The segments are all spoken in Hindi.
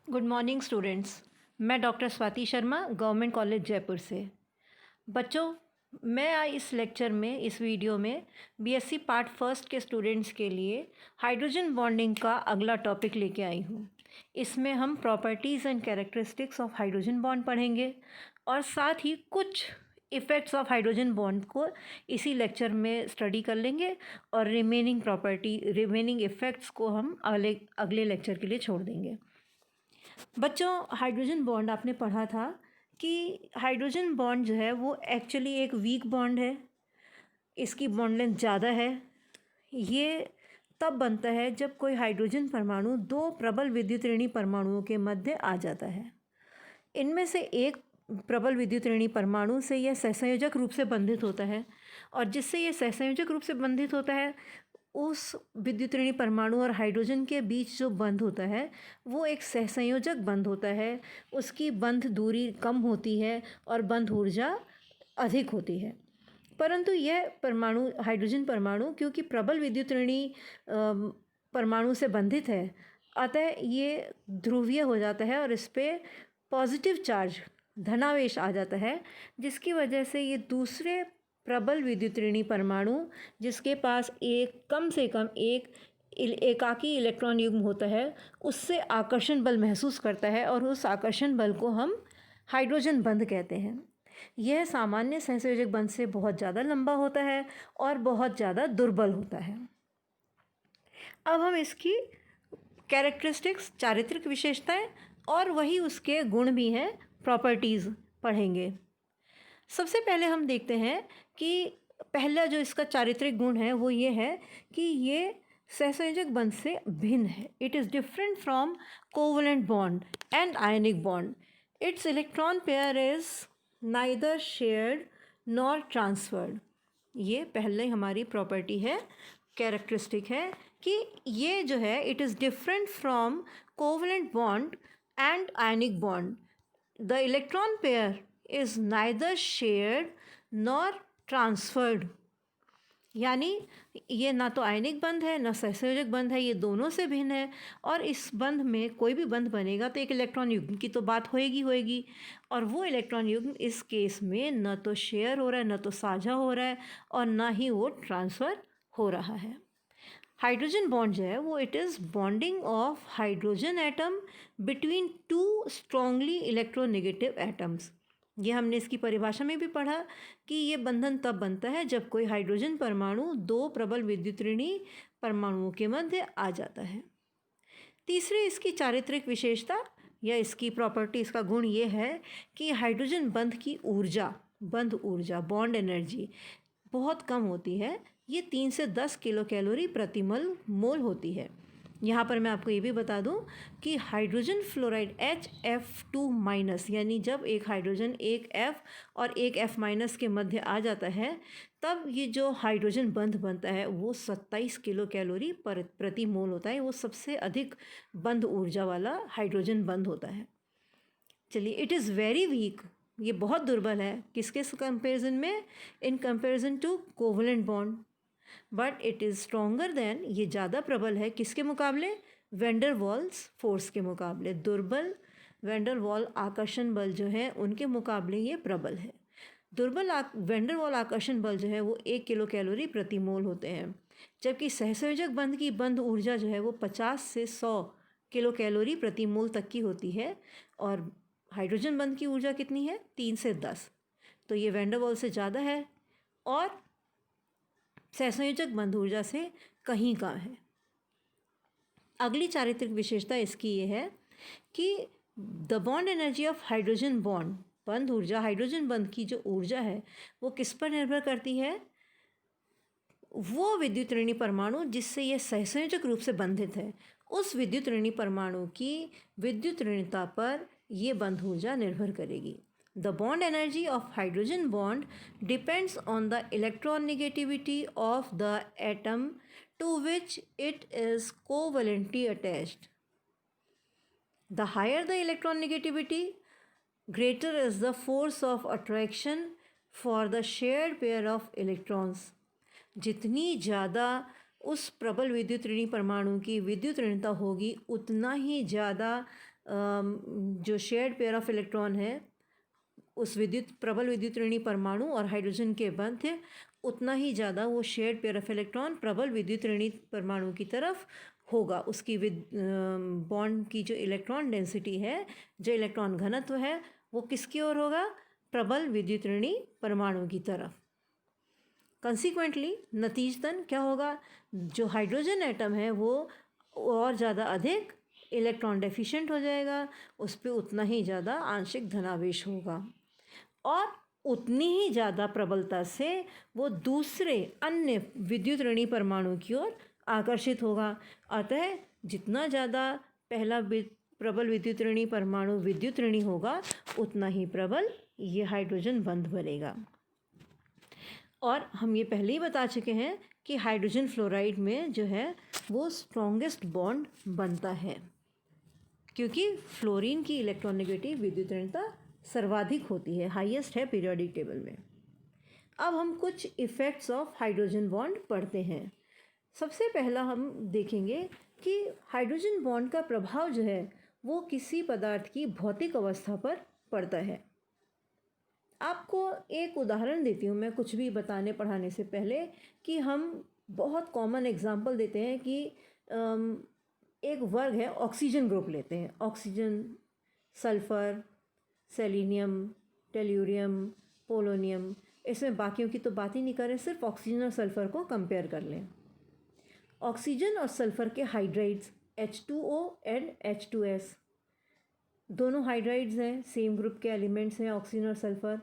Good morning students. मैं doctor Swati Sharma government college Jaipur से। बच्चों, मैं इस लेक्चर में इस वीडियो में बीएससी पार्ट फर्स्ट के स्टूडेंट्स के लिए हाइड्रोजन बॉन्डिंग का अगला टॉपिक लेके आई हूँ। इसमें हम properties and characteristics of hydrogen bond पढ़ेंगे और साथ ही कुछ इफ़ेक्ट्स ऑफ हाइड्रोजन बॉन्ड को इसी लेक्चर में स्टडी कर लेंगे और रिमेनिंग इफ़ेक्ट्स को हम अगले लेक्चर के लिए छोड़ देंगे। बच्चों, हाइड्रोजन बॉन्ड आपने पढ़ा था कि हाइड्रोजन बॉन्ड जो है वो एक्चुअली एक वीक बॉन्ड है। इसकी बॉन्ड लेंथ ज़्यादा है। ये तब बनता है जब कोई हाइड्रोजन परमाणु दो प्रबल विद्युतऋणी परमाणुओं के मध्य आ जाता है। इनमें से एक प्रबल विद्युतऋणी परमाणु से यह सहसंयोजक रूप से बंधित होता है और जिससे यह सहसंयोजक रूप से बंधित होता है उस विद्युतऋणी परमाणु और हाइड्रोजन के बीच जो बंध होता है वो एक सहसंयोजक बंध होता है। उसकी बंध दूरी कम होती है और बंध ऊर्जा अधिक होती है। परंतु यह परमाणु हाइड्रोजन परमाणु क्योंकि प्रबल विद्युतऋणी परमाणु से बंधित है, अतः ये ध्रुवीय हो जाता है और इस पर पॉजिटिव चार्ज धनावेश आ जाता है, जिसकी वजह से ये दूसरे प्रबल विद्युतऋणी परमाणु जिसके पास कम से कम एक एकाकी इलेक्ट्रॉन युग्म होता है उससे आकर्षण बल महसूस करता है और उस आकर्षण बल को हम हाइड्रोजन बंध कहते हैं। यह सामान्य सहसंयोजक बंध से बहुत ज़्यादा लंबा होता है और बहुत ज़्यादा दुर्बल होता है। अब हम इसकी कैरेक्टरिस्टिक्स, चारित्रिक विशेषताएं और वही उसके गुण भी हैं, प्रॉपर्टीज़ पढ़ेंगे। सबसे पहले हम देखते हैं कि पहला जो इसका चारित्रिक गुण है वो ये है कि ये सहसंयोजक बंध से भिन्न है। It is different from covalent bond and ionic bond. It's electron pair is neither shared nor transferred. ये पहले हमारी प्रॉपर्टी है, कैरेक्टरिस्टिक है कि ये जो है it is different from covalent bond and ionic bond. The electron pair is neither shared nor transferred. यानी ये ना तो आयनिक बंध है ना सहसंयोजक बंध है, ये दोनों से भिन्न है। और इस बंध में कोई भी बंध बनेगा तो एक इलेक्ट्रॉन युग्म की तो बात होएगी और वो इलेक्ट्रॉन युग्म इस केस में न तो शेयर हो रहा है, न तो साझा हो रहा है और ना ही वो ट्रांसफ़र हो रहा है। हाइड्रोजन बॉन्ड जो है वो it is bonding of hydrogen atom between two strongly electronegative atoms. ये हमने इसकी परिभाषा में भी पढ़ा कि ये बंधन तब बनता है जब कोई हाइड्रोजन परमाणु दो प्रबल विद्युतऋणी परमाणुओं के मध्य आ जाता है। तीसरी इसकी चारित्रिक विशेषता या इसकी प्रॉपर्टी, इसका गुण ये है कि हाइड्रोजन बंध की ऊर्जा, बॉन्ड एनर्जी बहुत कम होती है। ये 3 से 10 किलो कैलोरी प्रति मोल होती है। यहाँ पर मैं आपको ये भी बता दूँ कि हाइड्रोजन फ्लोराइड HF2- यानी जब एक हाइड्रोजन एक F और एक F- के मध्य आ जाता है तब ये जो हाइड्रोजन बंध बनता है वो 27 किलो कैलोरी प्रति मोल होता है। वो सबसे अधिक बंध ऊर्जा वाला हाइड्रोजन बंध होता है। चलिए, इट इज़ वेरी वीक, ये बहुत दुर्बल है। किसके कंपेरिजन में? In comparison to covalent bond. But it is stronger than, ये ज़्यादा प्रबल है किसके मुकाबले? वेंडर वॉल्स फोर्स के मुकाबले। दुर्बल वेंडर वॉल आकर्षण बल जो है उनके मुकाबले ये प्रबल है। दुर्बल वेंडर वॉल आकर्षण बल जो है वो 1 किलो कैलोरी प्रति मोल होते हैं, जबकि सहसंयोजक बंध की बंध ऊर्जा जो है वो 50 से 100 किलो कैलोरी प्रति मोल तक की होती है। और हाइड्रोजन बंध की ऊर्जा कितनी है? 3 से 10। तो ये वेंडर वॉल से ज़्यादा है और सहसंयोजक बंध ऊर्जा से कहीं कम है। अगली चारित्रिक विशेषता इसकी ये है कि the bond energy of hydrogen bond, बंध ऊर्जा, हाइड्रोजन बंध की जो ऊर्जा है वो किस पर निर्भर करती है? वो विद्युतऋणी परमाणु जिससे यह सहसंयोजक रूप से बंधित है, उस विद्युतऋणी परमाणु की विद्युत ऋणता पर यह बंध ऊर्जा निर्भर करेगी। The bond energy of hydrogen bond depends on the electronegativity of the atom to which it is covalently attached. The higher the electronegativity, greater is the force of attraction for the shared pair of electrons. जितनी ज़्यादा उस प्रबल विद्युत ऋणी परमाणु की विद्युत ऋणता होगी उतना ही ज़्यादा जो शेयर्ड पेयर ऑफ इलेक्ट्रॉन है उस प्रबल विद्युत ऋणी परमाणु और हाइड्रोजन के बंध थे, उतना ही ज़्यादा वो शेयर्ड पेयर ऑफ इलेक्ट्रॉन प्रबल विद्युत ऋणी परमाणु की तरफ होगा। उसकी बॉन्ड की जो इलेक्ट्रॉन डेंसिटी है, जो इलेक्ट्रॉन घनत्व है, वो किसकी ओर होगा? प्रबल विद्युत ऋणी परमाणु की तरफ। कंसिक्वेंटली नतीजतन क्या होगा? जो हाइड्रोजन एटम है वो और ज़्यादा अधिक इलेक्ट्रॉन डेफिशिएंट हो जाएगा, उस पर उतना ही ज़्यादा आंशिक धनावेश होगा और उतनी ही ज़्यादा प्रबलता से वो दूसरे अन्य विद्युत ऋणी परमाणु की ओर आकर्षित होगा। अतः जितना ज़्यादा पहला प्रबल विद्युत ऋणी परमाणु विद्युत ऋणी होगा, उतना ही प्रबल ये हाइड्रोजन बंध बनेगा। और हम ये पहले ही बता चुके हैं कि हाइड्रोजन फ्लोराइड में जो है वो स्ट्रॉन्गेस्ट बॉन्ड बनता है, क्योंकि फ्लोरीन की इलेक्ट्रोनेगेटिव विद्युत ऋणता सर्वाधिक होती है, हाईएस्ट है पीरियोडिक टेबल में। अब हम कुछ इफ़ेक्ट्स ऑफ हाइड्रोजन बॉन्ड पढ़ते हैं। सबसे पहला हम देखेंगे कि हाइड्रोजन बॉन्ड का प्रभाव जो है वो किसी पदार्थ की भौतिक अवस्था पर पड़ता है। आपको एक उदाहरण देती हूँ मैं कुछ भी बताने पढ़ाने से पहले, कि हम बहुत कॉमन एग्जांपल देते हैं कि एक वर्ग है, ऑक्सीजन ग्रुप लेते हैं। Oxygen, sulphur, selenium, tellurium, polonium, इसमें बाकियों की तो बात ही नहीं करें, सिर्फ ऑक्सीजन और सल्फ़र को कंपेयर कर लें। ऑक्सीजन और सल्फ़र के हाइड्राइड्स H2O एंड H2S, दोनों हाइड्राइड्स हैं, सेम ग्रुप के एलिमेंट्स हैं ऑक्सीजन और सल्फ़र,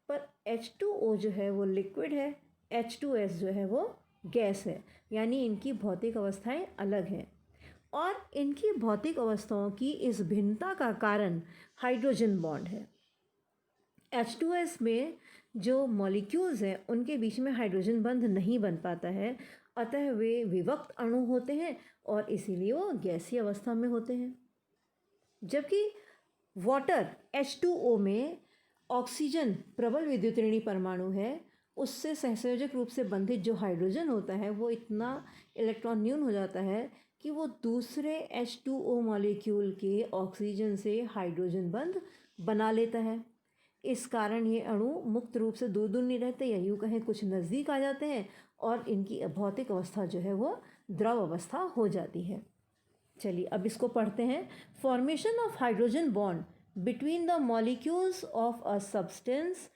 पर H2O जो है वो लिक्विड है, H2S जो है वो गैस है, यानी इनकी भौतिक अवस्थाएं अलग हैं। और इनकी भौतिक अवस्थाओं की इस भिन्नता का कारण हाइड्रोजन बॉन्ड है। H2S में जो मॉलिक्यूल्स हैं उनके बीच में हाइड्रोजन बंध नहीं बन पाता है, अतः वे विभक्त अणु होते हैं और इसीलिए वो गैसीय अवस्था में होते हैं। जबकि वाटर H2O में ऑक्सीजन प्रबल विद्युत ऋणी परमाणु है, उससे सहसंयोजक रूप से बंधित जो हाइड्रोजन होता है वो इतना इलेक्ट्रॉन न्यून हो जाता है कि वो दूसरे H2O मॉलिक्यूल के ऑक्सीजन से हाइड्रोजन बंध बना लेता है। इस कारण ये अणु मुक्त रूप से दूर दूर नहीं रहते, या यूँ कहें कुछ नज़दीक आ जाते हैं और इनकी भौतिक अवस्था जो है वो द्रव अवस्था हो जाती है। चलिए अब इसको पढ़ते हैं। Formation of hydrogen bond between the molecules of a substance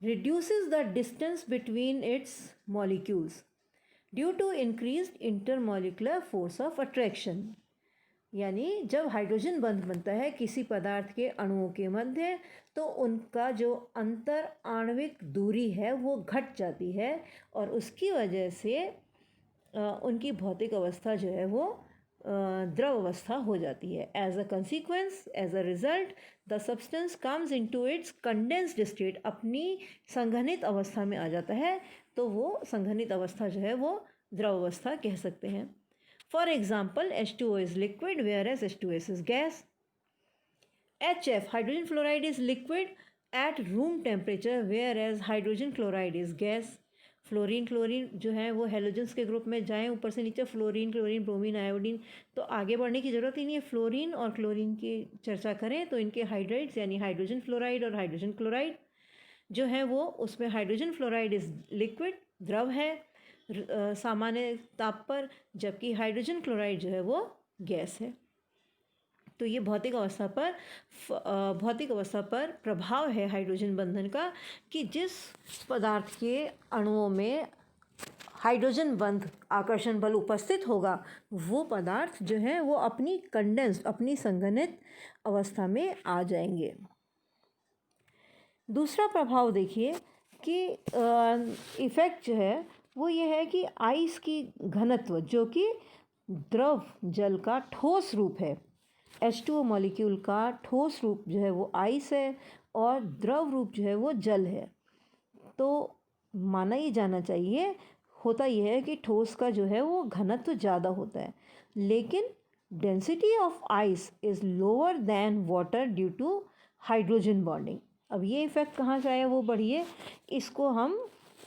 reduces the distance between its molecules due to increased intermolecular force of attraction। यानी जब हाइड्रोजन बंध बनता है किसी पदार्थ के अणुओं के मध्य, तो उनका जो अंतर आणविक दूरी है वो घट जाती है और उसकी वजह से उनकी भौतिक अवस्था जो है वो द्रव अवस्था हो जाती है। As a consequence, as a result, the substance comes into its condensed state, अपनी संघनित अवस्था में आ जाता है, तो वो संघनित अवस्था जो है वो द्रव अवस्था कह सकते हैं। For example H2O is liquid whereas H2S is gas. HF hydrogen fluoride is liquid at room temperature whereas hydrogen chloride is gas. Fluorine chlorine जो है वो हेलोजेंस के ग्रुप में जाएं ऊपर से नीचे, फ्लोरीन क्लोरीन ब्रोमीन आयोडीन, तो आगे बढ़ने की ज़रूरत ही नहीं है। फ्लोरीन और क्लोरीन की चर्चा करें तो इनके हाइड्राइड्स यानी हाइड्रोजन फ्लोराइड और हाइड्रोजन क्लोराइड जो है वो, उसमें हाइड्रोजन फ्लोराइड इज लिक्विड, द्रव है सामान्य ताप पर, जबकि हाइड्रोजन क्लोराइड जो है वो गैस है। तो ये भौतिक अवस्था पर प्रभाव है हाइड्रोजन बंधन का, कि जिस पदार्थ के अणुओं में हाइड्रोजन बंध आकर्षण बल उपस्थित होगा वो पदार्थ जो है वो अपनी कंडेंस्ड, अपनी संघनित अवस्था में आ जाएंगे। दूसरा प्रभाव देखिए कि इफ़ेक्ट जो है वो ये है कि आइस की घनत्व, जो कि द्रव जल का ठोस रूप है, H2O मॉलिक्यूल का ठोस रूप जो है वो आइस है और द्रव रूप जो है वो जल है। तो माना ही जाना चाहिए, होता यह है कि ठोस का जो है वो घनत्व ज़्यादा होता है, लेकिन density of ice is lower than water due to hydrogen bonding. अब ये इफ़ेक्ट कहाँ से आया वो बढ़िए, इसको हम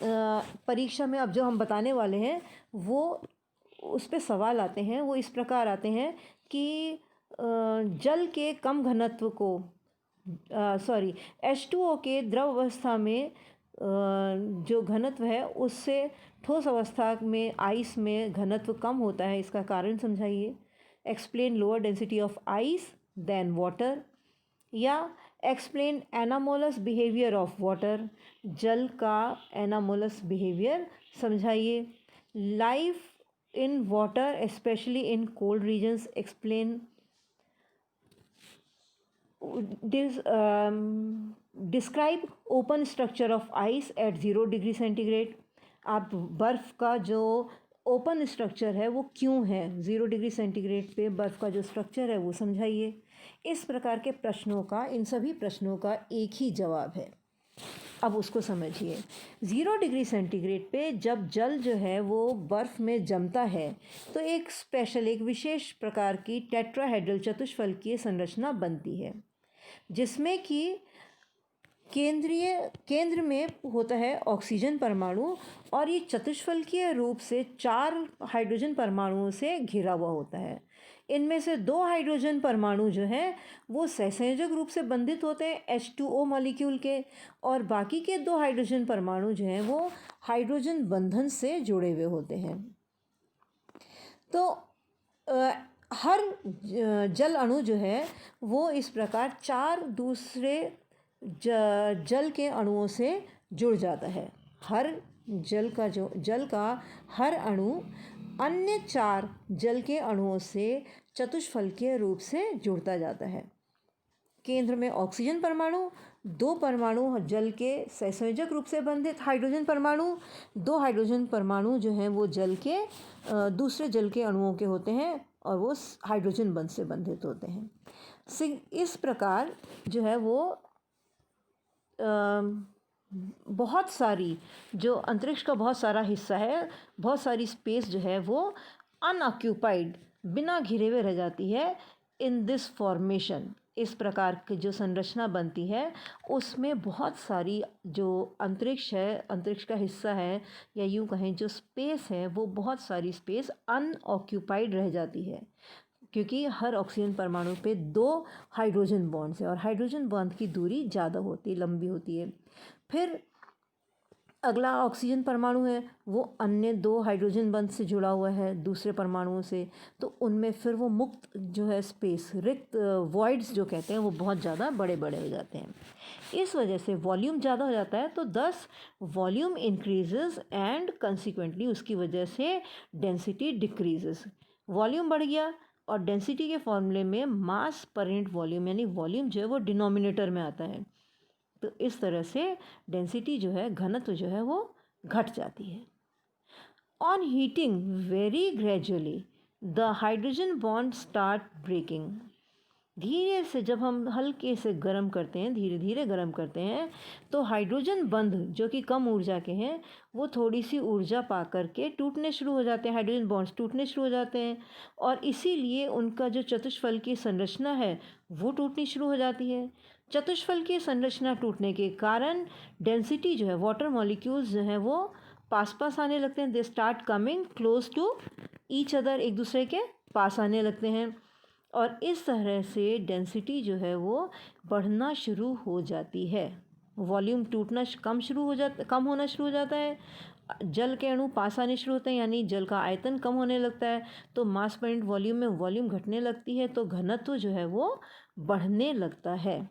परीक्षा में अब जो हम बताने वाले हैं वो उस पर सवाल आते हैं, वो इस प्रकार आते हैं कि जल के कम घनत्व को H2O के द्रव अवस्था में जो घनत्व है उससे ठोस अवस्था में आइस में घनत्व कम होता है, इसका कारण समझाइए। Explain lower density of ice than water, या explain anomalous behaviour of water, जल का एनामोलस बिहेवियर समझाइए। Life in water specially in cold regions, explain. Describe open structure of ice at 0 degree centigrade. आप बर्फ़ का जो ओपन स्ट्रक्चर है वो क्यों है, 0 डिग्री सेंटीग्रेड पे बर्फ़ का जो स्ट्रक्चर है वो समझाइए। इस प्रकार के प्रश्नों का, इन सभी प्रश्नों का एक ही जवाब है। अब उसको समझिए। 0 डिग्री सेंटीग्रेड पे जब जल जो है वो बर्फ़ में जमता है तो एक स्पेशल, एक विशेष प्रकार की टेट्राहेड्रल चतुष्फलकीय संरचना बनती है, जिसमें कि केंद्र में होता है ऑक्सीजन परमाणु, और ये चतुष्फलकीय रूप से 4 हाइड्रोजन परमाणुओं से घिरा हुआ होता है। इनमें से 2 हाइड्रोजन परमाणु जो हैं वो सहसंयोजक रूप से बंधित होते हैं H2O मॉलिक्यूल के, और बाकी के 2 हाइड्रोजन परमाणु जो हैं वो हाइड्रोजन बंधन से जुड़े हुए होते हैं। तो हर जल अणु जो है वो इस प्रकार 4 दूसरे जल के अणुओं से जुड़ जाता है। हर जल का हर अणु अन्य 4 जल के अणुओं से चतुष्फलकीय रूप से जुड़ता जाता है। केंद्र में ऑक्सीजन परमाणु, 2 परमाणु जल के सहसंयोजक रूप से बंधित हाइड्रोजन परमाणु, 2 हाइड्रोजन परमाणु जो हैं वो जल के दूसरे जल के अणुओं के होते हैं और वो हाइड्रोजन बंध से बंधित होते हैं। इस प्रकार जो है वो बहुत सारी, जो अंतरिक्ष का बहुत सारा हिस्सा है, बहुत सारी स्पेस जो है वो अनऑक्यूपाइड, बिना घिरे हुए रह जाती है इन दिस फॉर्मेशन। इस प्रकार की जो संरचना बनती है उसमें बहुत सारी जो अंतरिक्ष है, अंतरिक्ष का हिस्सा है, या यूँ कहें जो स्पेस है, वो बहुत सारी स्पेस अनऑक्यूपाइड रह जाती है, क्योंकि हर ऑक्सीजन परमाणु पे 2 हाइड्रोजन बॉन्ड्स है और हाइड्रोजन बॉन्ड की दूरी ज़्यादा होती है, लंबी होती है। फिर अगला ऑक्सीजन परमाणु है, वो अन्य 2 हाइड्रोजन बंध से जुड़ा हुआ है दूसरे परमाणुओं से, तो उनमें फिर वो मुक्त जो है स्पेस, रिक्त वॉइड्स जो कहते हैं, वो बहुत ज़्यादा बड़े बड़े हो जाते हैं। इस वजह से वॉल्यूम ज़्यादा हो जाता है, तो दस वॉल्यूम इंक्रीजेस एंड कंसिक्वेंटली उसकी वजह से डेंसिटी डिक्रीजेस। वॉल्यूम बढ़ गया और डेंसिटी के फॉर्मूले में मास पर यूनिट वॉल्यूम, यानी वॉल्यूम जो है वो डिनोमिनेटर में आता है, तो इस तरह से डेंसिटी जो है, घनत्व जो है वो घट जाती है। On heating very gradually the hydrogen bond start breaking. धीरे से जब हम हल्के से गर्म करते हैं, धीरे धीरे गर्म करते हैं, तो हाइड्रोजन बंध जो कि कम ऊर्जा के हैं वो थोड़ी सी ऊर्जा पा करके टूटने शुरू हो जाते हैं, हाइड्रोजन बॉन्ड्स टूटने शुरू हो जाते हैं, और इसीलिए उनका जो चतुष्फल की संरचना है वो टूटनी शुरू हो जाती है। चतुष्फल की संरचना टूटने के कारण डेंसिटी जो है, वाटर मॉलिक्यूल्स जो हैं वो पास पास आने लगते हैं, they start coming close to each other, एक दूसरे के पास आने लगते हैं, और इस तरह से डेंसिटी जो है वो बढ़ना शुरू हो जाती है। वॉल्यूम टूटना कम होना शुरू हो जाता है, जल के अणु पास आने शुरू होते हैं, यानी जल का आयतन कम होने लगता है, तो मास पर यूनिट वॉल्यूम में वॉल्यूम घटने लगती है, तो घनत्व जो है वो बढ़ने लगता है।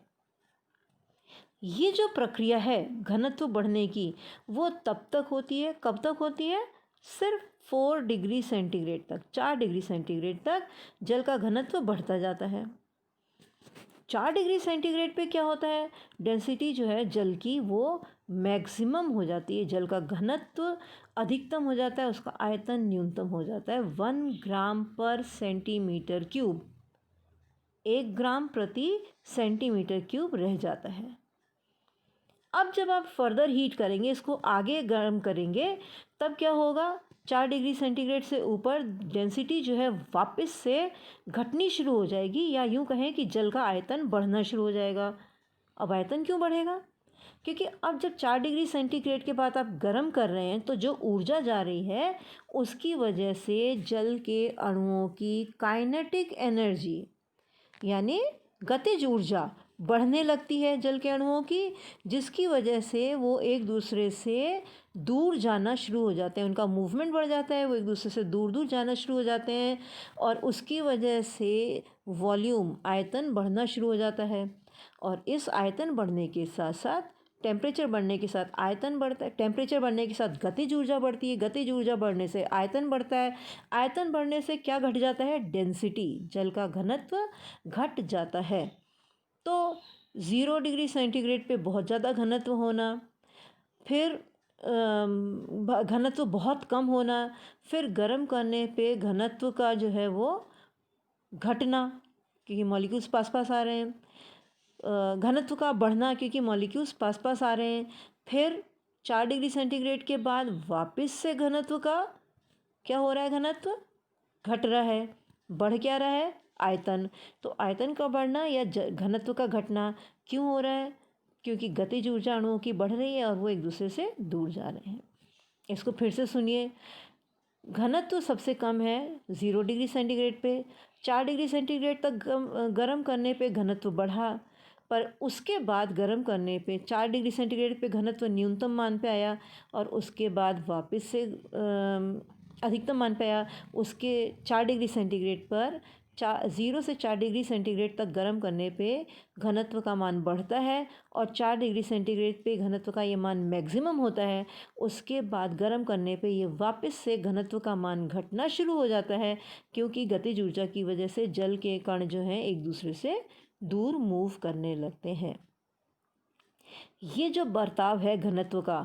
ये जो प्रक्रिया है घनत्व बढ़ने की, वो तब तक होती है, कब तक होती है? सिर्फ 4 डिग्री सेंटीग्रेड तक, 4 डिग्री सेंटीग्रेड तक जल का घनत्व बढ़ता जाता है। 4 डिग्री सेंटीग्रेड पे क्या होता है? डेंसिटी जो है जल की वो मैक्सिमम हो जाती है, जल का घनत्व अधिकतम हो जाता है, उसका आयतन न्यूनतम हो जाता है। 1 ग्राम पर सेंटीमीटर क्यूब, 1 ग्राम प्रति सेंटीमीटर क्यूब रह जाता है। अब जब आप फर्दर हीट करेंगे, इसको आगे गर्म करेंगे, तब क्या होगा? 4 डिग्री सेंटीग्रेड से ऊपर डेंसिटी जो है वापस से घटनी शुरू हो जाएगी, या यूँ कहें कि जल का आयतन बढ़ना शुरू हो जाएगा। अब आयतन क्यों बढ़ेगा? क्योंकि अब जब 4 डिग्री सेंटीग्रेड के बाद आप गर्म कर रहे हैं, तो जो ऊर्जा जा रही है उसकी वजह से जल के अणुओं की काइनेटिक एनर्जी, यानी गतिज ऊर्जा बढ़ने लगती है जल के अणुओं की, जिसकी वजह से वो एक दूसरे से दूर जाना शुरू हो जाते हैं, उनका मूवमेंट बढ़ जाता है, वो एक दूसरे से दूर दूर जाना शुरू हो जाते हैं और उसकी वजह से वॉल्यूम आयतन बढ़ना शुरू हो जाता है। और इस आयतन बढ़ने के साथ साथ टेम्परेचर बढ़ने के साथ आयतन बढ़ता है, टेम्परेचर बढ़ने के साथ गतिज ऊर्जा बढ़ती है, गतिज ऊर्जा बढ़ने से आयतन बढ़ता है, आयतन बढ़ने से क्या घट जाता है, डेंसिटी, जल का घनत्व घट जाता है। तो 0 डिग्री सेंटीग्रेड पे बहुत ज़्यादा घनत्व होना, फिर घनत्व बहुत कम होना, फिर गर्म करने पे घनत्व का जो है वो घटना, क्योंकि मॉलिक्यूल्स पास पास आ रहे हैं, घनत्व का बढ़ना क्योंकि मॉलिक्यूल्स पास पास आ रहे हैं, फिर 4 डिग्री सेंटीग्रेड के बाद वापस से घनत्व का क्या हो रहा है, घनत्व घट रहा है, बढ़ क्या रहा है, आयतन। तो आयतन का बढ़ना या घनत्व का घटना क्यों हो रहा है, क्योंकि गतिज ऊर्जा अणुओं की बढ़ रही है और वो एक दूसरे से दूर जा रहे हैं। इसको फिर से सुनिए, घनत्व सबसे कम है 0 डिग्री सेंटीग्रेड पे, 4 डिग्री सेंटीग्रेड तक गर्म करने पे घनत्व बढ़ा, पर उसके बाद गर्म करने पे 4 डिग्री सेंटीग्रेड पे घनत्व न्यूनतम मान पे आया और उसके बाद वापस से अधिकतम मान पे आया। उसके 4 डिग्री सेंटीग्रेड पर 0 से 4 डिग्री सेंटीग्रेड तक गर्म करने पे घनत्व का मान बढ़ता है और 4 डिग्री सेंटीग्रेड पे घनत्व का ये मान मैक्सिमम होता है। उसके बाद गर्म करने पे ये वापस से घनत्व का मान घटना शुरू हो जाता है, क्योंकि गतिज ऊर्जा की वजह से जल के कण जो हैं एक दूसरे से दूर मूव करने लगते हैं। ये जो बर्ताव है घनत्व का,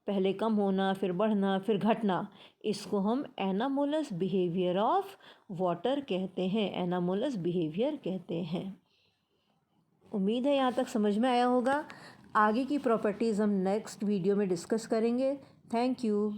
पहले कम होना फिर बढ़ना फिर घटना, इसको हम एनामोलस बिहेवियर ऑफ वाटर कहते हैं, एनामोलस बिहेवियर कहते हैं। उम्मीद है यहाँ तक समझ में आया होगा। आगे की प्रॉपर्टीज़ हम नेक्स्ट वीडियो में डिस्कस करेंगे। Thank you.